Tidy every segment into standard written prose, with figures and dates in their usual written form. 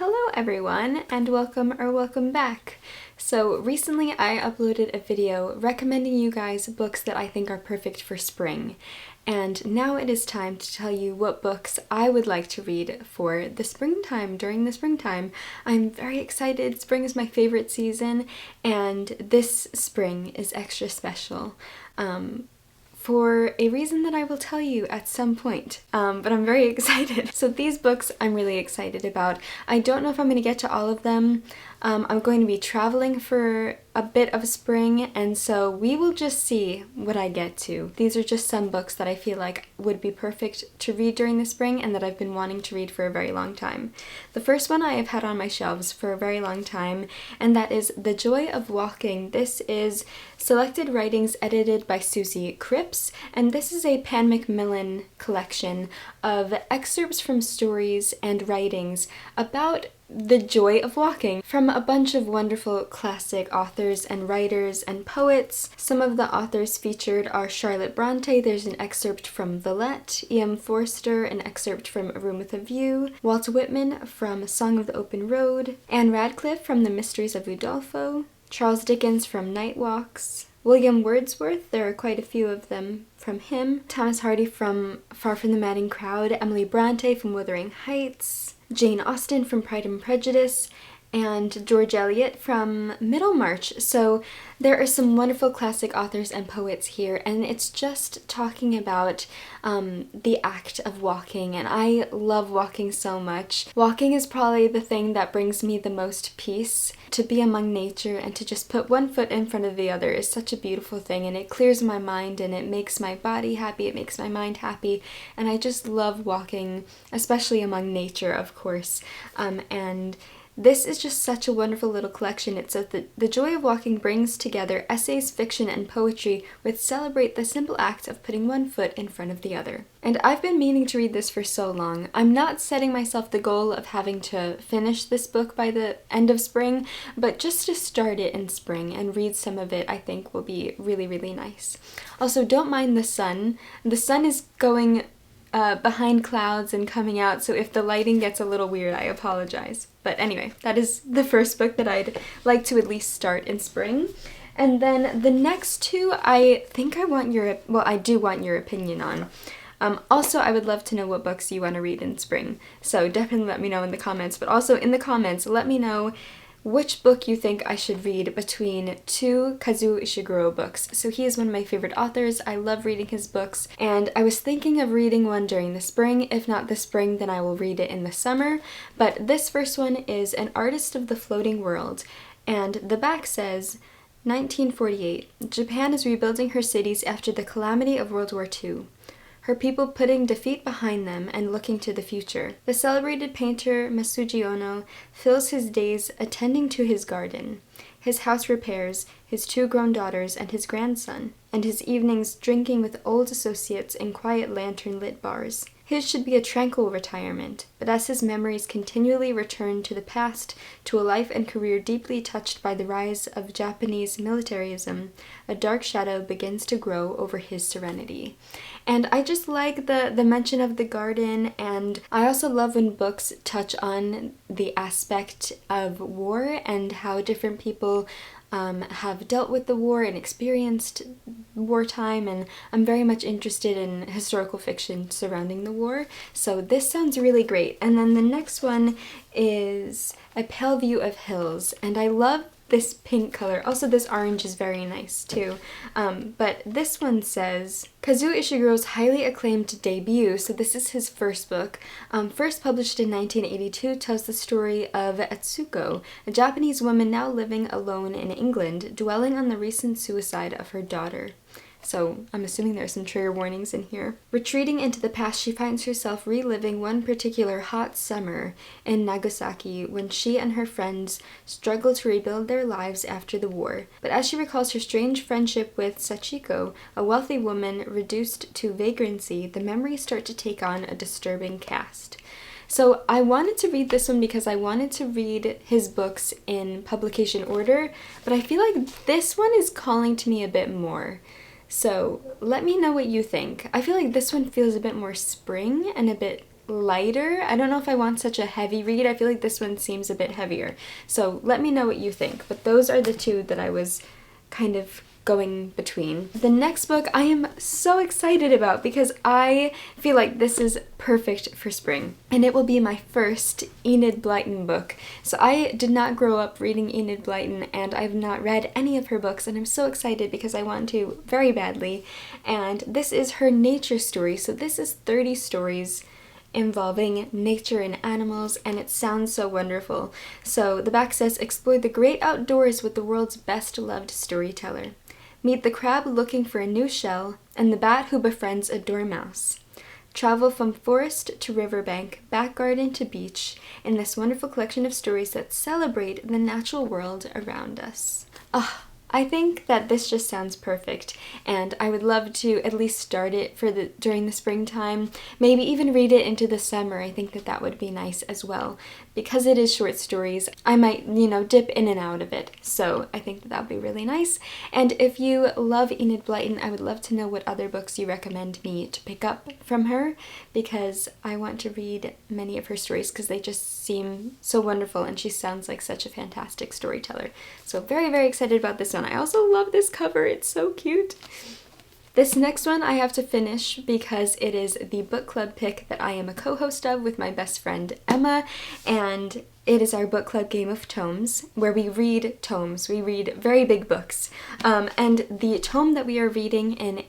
Hello everyone, and welcome back. So recently I uploaded a video recommending you guys books that I think are perfect for spring. And now it is time to tell you what books I would like to read for the springtime, during the springtime. I'm very excited. Spring is my favorite season, and this spring is extra special. For a reason that I will tell you at some point, but I'm very excited. So these books I'm really excited about. I don't know if I'm going to get to all of them. I'm going to be traveling for a bit of spring, and so we will just see what I get to. These are just some books that I feel like would be perfect to read during the spring and that I've been wanting to read for a very long time. The first one I have had on my shelves for a very long time, and that is The Joy of Walking. This is Selected Writings edited by Susie Cripps, and this is a Pan Macmillan collection of excerpts from stories and writings about the joy of walking from a bunch of wonderful classic authors and writers and poets. Some of the authors featured are Charlotte Bronte, there's an excerpt from Villette, E.M. Forster, an excerpt from A Room with a View, Walt Whitman from Song of the Open Road, Anne Radcliffe from The Mysteries of Udolpho, Charles Dickens from Night Walks, William Wordsworth, there are quite a few of them from him, Thomas Hardy from Far from the Madding Crowd, Emily Bronte from Wuthering Heights, Jane Austen from Pride and Prejudice, and George Eliot from Middlemarch. So there are some wonderful classic authors and poets here, and it's just talking about the act of walking, and I love walking so much. Walking is probably the thing that brings me the most peace. To be among nature and to just put one foot in front of the other is such a beautiful thing, and it clears my mind and it makes my body happy, it makes my mind happy, and I just love walking, especially among nature, of course. And this is just such a wonderful little collection. It says that The Joy of Walking brings together essays, fiction, and poetry which celebrate the simple act of putting one foot in front of the other. And I've been meaning to read this for so long. I'm not setting myself the goal of having to finish this book by the end of spring, but just to start it in spring and read some of it I think will be really, really nice. Also, don't mind the sun. The sun is going behind clouds and coming out, so if the lighting gets a little weird, I apologize. But anyway, that is the first book that I'd like to at least start in spring. And then the next two, I think I do want your opinion on. Also, I would love to know what books you want to read in spring, so definitely let me know in the comments. But also in the comments, let me know which book you think I should read between two Kazuo Ishiguro books. So he is one of my favorite authors. I love reading his books, and I was thinking of reading one during the spring. If not the spring, then I will read it in the summer. But this first one is An Artist of the Floating World, and the back says, 1948. Japan is rebuilding her cities after the calamity of World War II. Her people putting defeat behind them and looking to the future. The celebrated painter Masuji Ono fills his days attending to his garden, his house repairs, his two grown daughters, and his grandson, and his evenings drinking with old associates in quiet lantern-lit bars. His should be a tranquil retirement, but as his memories continually return to the past, to a life and career deeply touched by the rise of Japanese militarism, a dark shadow begins to grow over his serenity. And I just like the mention of the garden, and I also love when books touch on the aspect of war and how different people have dealt with the war and experienced wartime, and I'm very much interested in historical fiction surrounding the war, so this sounds really great. And then the next one is A Pale View of Hills, and I love this pink color. Also, this orange is very nice too. But this one says, Kazuo Ishiguro's highly acclaimed debut, so this is his first book, first published in 1982, tells the story of Etsuko, a Japanese woman now living alone in England, dwelling on the recent suicide of her daughter. So I'm assuming there are some trigger warnings in here. Retreating into the past, she finds herself reliving one particular hot summer in Nagasaki when she and her friends struggle to rebuild their lives after the war. But as she recalls her strange friendship with Sachiko, a wealthy woman reduced to vagrancy, the memories start to take on a disturbing cast. So I wanted to read this one because I wanted to read his books in publication order, but I feel like this one is calling to me a bit more. So let me know what you think. I feel like this one feels a bit more spring and a bit lighter. I don't know if I want such a heavy read. I feel like this one seems a bit heavier. So let me know what you think. But those are the two that I was kind of going between. The next book I am so excited about because I feel like this is perfect for spring, and it will be my first Enid Blyton book. So I did not grow up reading Enid Blyton, and I've not read any of her books, and I'm so excited because I want to very badly. And this is her nature story. So this is 30 stories involving nature and animals, and it sounds so wonderful. So the back says, explore the great outdoors with the world's best loved storyteller. Meet the crab looking for a new shell, and the bat who befriends a dormouse. Travel from forest to riverbank, back garden to beach, in this wonderful collection of stories that celebrate the natural world around us. I think that this just sounds perfect, and I would love to at least start it during the springtime, maybe even read it into the summer. I think that would be nice as well. Because it is short stories, I might, dip in and out of it, so I think that would be really nice. And if you love Enid Blyton, I would love to know what other books you recommend me to pick up from her, because I want to read many of her stories because they just seem so wonderful, and she sounds like such a fantastic storyteller. So very, very excited about this one. I also love this cover, it's so cute. This next one I have to finish because it is the book club pick that I am a co-host of with my best friend Emma, and it is our book club game of tomes where we read tomes. We read very big books. And the tome that we are reading in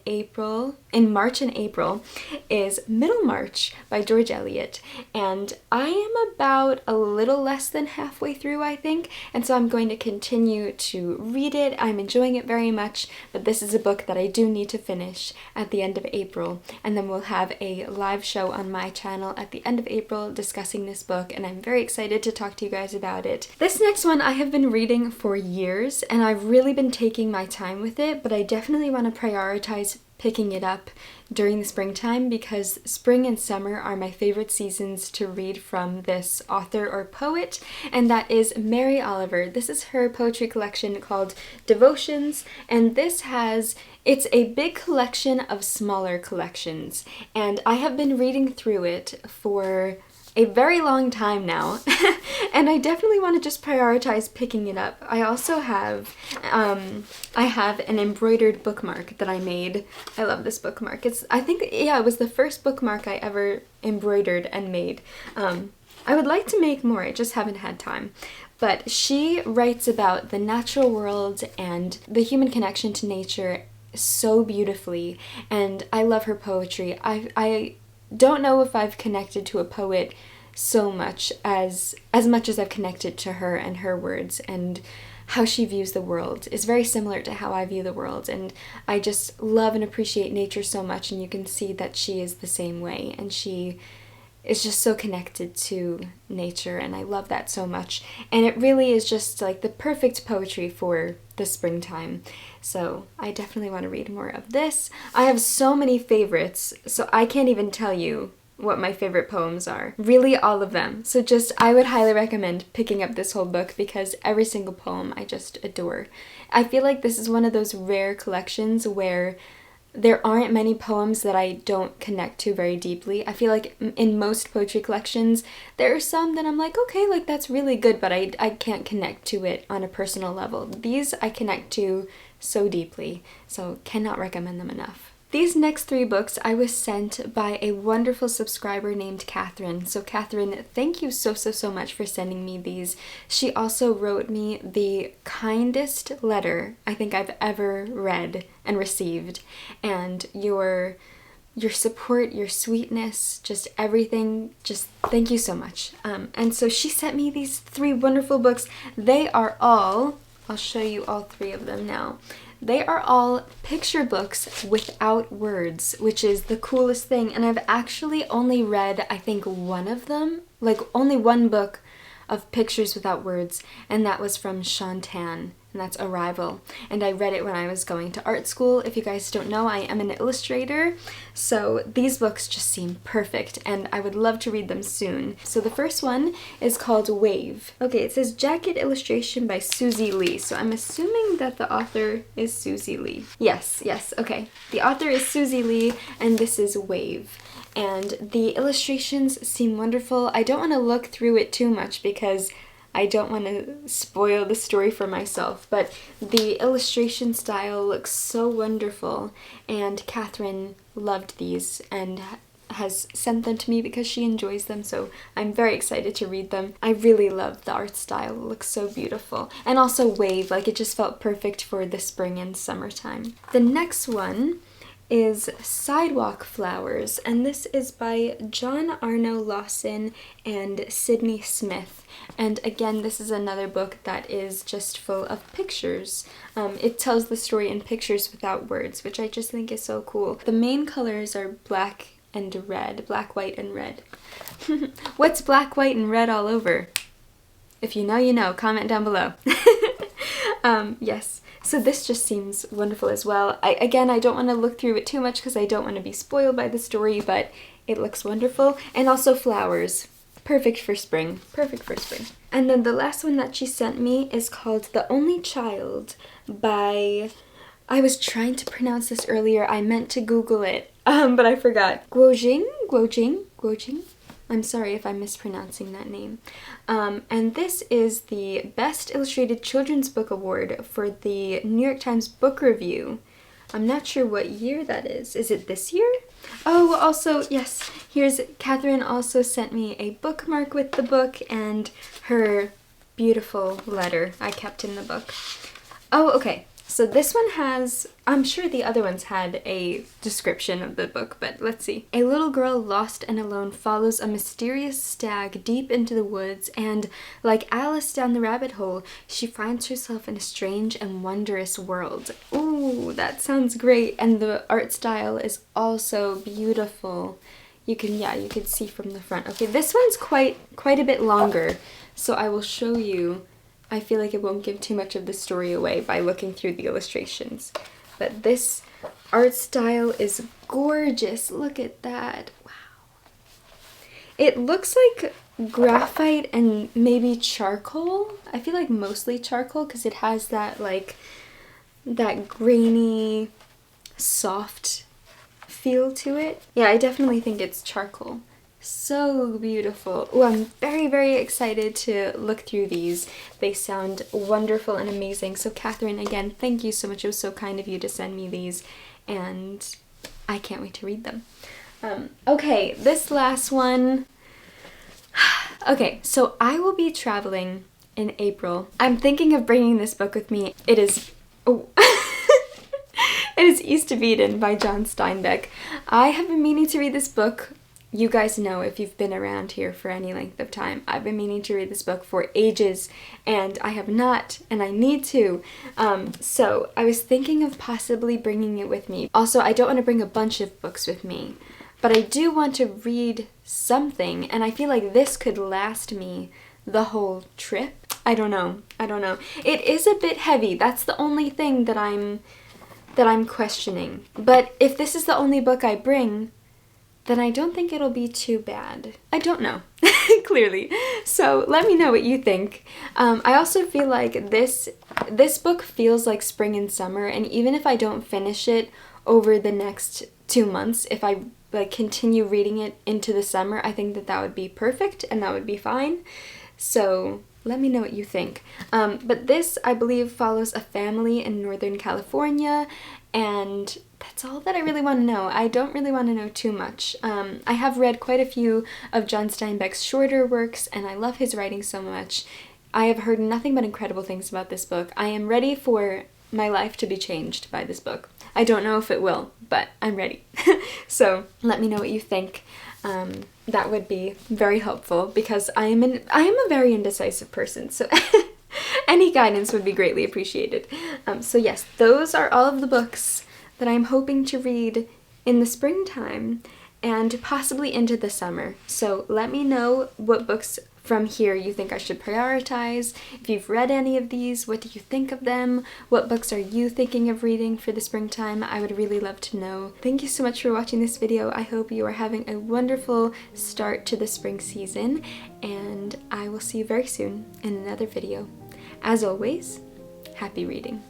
March and April is Middlemarch by George Eliot. And I am about a little less than halfway through, I think. And so I'm going to continue to read it. I'm enjoying it very much, but this is a book that I do need to finish at the end of April. And then we'll have a live show on my channel at the end of April discussing this book, and I'm very excited to talk to you guys about it. This next one I have been reading for years, and I've really been taking my time with it, but I definitely want to prioritize picking it up during the springtime because spring and summer are my favorite seasons to read from this author or poet, and that is Mary Oliver. This is her poetry collection called Devotions, and it's a big collection of smaller collections, and I have been reading through it for a very long time now, and I definitely want to just prioritize picking it up. I also have, an embroidered bookmark that I made. I love this bookmark. It was the first bookmark I ever embroidered and made. I would like to make more, I just haven't had time. But she writes about the natural world and the human connection to nature so beautifully, and I love her poetry. I don't know if I've connected to a poet so much as I've connected to her and her words, and how she views the world is very similar to how I view the world, and I just love and appreciate nature so much, and you can see that she is the same way, and she is just so connected to nature, and I love that so much, and it really is just like the perfect poetry for the springtime. So I definitely want to read more of this. I have so many favorites, so I can't even tell you what my favorite poems are. Really, all of them. So I would highly recommend picking up this whole book because every single poem I just adore. I feel like this is one of those rare collections where there aren't many poems that I don't connect to very deeply. I feel like in most poetry collections, there are some that I'm like, okay, like that's really good, but I can't connect to it on a personal level. These I connect to so deeply, so cannot recommend them enough. These next 3 books I was sent by a wonderful subscriber named Catherine. So Catherine, thank you so much for sending me these. She also wrote me the kindest letter I think I've ever read and received. And your support, your sweetness, just everything, just thank you so much. And so she sent me these 3 wonderful books. They are all, I'll show you all 3 of them now. They are all picture books without words, which is the coolest thing. And I've actually only read, I think, one of them, like only one book of pictures without words, and that was from Shantan, and that's Arrival. And I read it when I was going to art school. If you guys don't know, I am an illustrator, so these books just seem perfect, and I would love to read them soon. So the first one is called Wave. Okay, it says jacket illustration by Susie Lee, so I'm assuming that the author is Susie Lee. Yes, okay. The author is Susie Lee, and this is Wave. and the illustrations seem wonderful. I don't want to look through it too much because I don't want to spoil the story for myself, but the illustration style looks so wonderful, and Catherine loved these and has sent them to me because she enjoys them, so I'm very excited to read them. I really love the art style. It looks so beautiful. And also wave, like it just felt perfect for the spring and summertime. The next one is Sidewalk Flowers, and this is by John Arno Lawson and Sydney Smith. And again, this is another book that is just full of pictures. It tells the story in pictures without words, which I just think is so cool. The main colors are black and red. Black, white, and red. What's black, white, and red all over? If you know, you know. Comment down below. Yes. So this just seems wonderful as well. Again, I don't want to look through it too much because I don't want to be spoiled by the story, but it looks wonderful. And also flowers. Perfect for spring. Perfect for spring. And then the last one that she sent me is called The Only Child by... I was trying to pronounce this earlier. I meant to Google it, but I forgot. Guojing? I'm sorry if I'm mispronouncing that name. And this is the Best Illustrated Children's Book Award for the New York Times Book Review. I'm not sure what year that is. Is it this year? Oh, also, yes, Catherine also sent me a bookmark with the book and her beautiful letter I kept in the book. Oh, okay. So this one has, I'm sure the other ones had a description of the book, but let's see. A little girl lost and alone follows a mysterious stag deep into the woods, and like Alice down the rabbit hole, she finds herself in a strange and wondrous world. Ooh, that sounds great. And the art style is also beautiful. You could see from the front. Okay, this one's quite a bit longer, so I will show you. I feel like it won't give too much of the story away by looking through the illustrations. But this art style is gorgeous. Look at that. Wow. It looks like graphite and maybe charcoal. I feel like mostly charcoal because it has that that grainy, soft feel to it. Yeah, I definitely think it's charcoal. So beautiful. Oh, I'm very, very excited to look through these. They sound wonderful and amazing. So Catherine, again, thank you so much. It was so kind of you to send me these, and I can't wait to read them. Okay, this last one. Okay, so I will be traveling in April. I'm thinking of bringing this book with me. It is... Oh. It is East of Eden by John Steinbeck. I have been meaning to read this book. You guys know if you've been around here for any length of time. I've been meaning to read this book for ages, and I have not, and I need to. So I was thinking of possibly bringing it with me. Also, I don't want to bring a bunch of books with me, but I do want to read something, and I feel like this could last me the whole trip. I don't know. It is a bit heavy. That's the only thing that I'm questioning. But if this is the only book I bring, then I don't think it'll be too bad. I don't know, clearly. So let me know what you think. I also feel like this book feels like spring and summer, and even if I don't finish it over the next 2 months, if I continue reading it into the summer, I think that would be perfect and that would be fine. So let me know what you think. But this, I believe, follows a family in Northern California, and that's all that I really want to know. I don't really want to know too much. I have read quite a few of John Steinbeck's shorter works, and I love his writing so much. I have heard nothing but incredible things about this book. I am ready for my life to be changed by this book. I don't know if it will, but I'm ready. So let me know what you think. That would be very helpful because I am a very indecisive person, so any guidance would be greatly appreciated. So yes, those are all of the books that I'm hoping to read in the springtime and possibly into the summer. So let me know what books from here you think I should prioritize. If you've read any of these, what do you think of them? What books are you thinking of reading for the springtime? I would really love to know. Thank you so much for watching this video. I hope you are having a wonderful start to the spring season, and I will see you very soon in another video. As always, happy reading.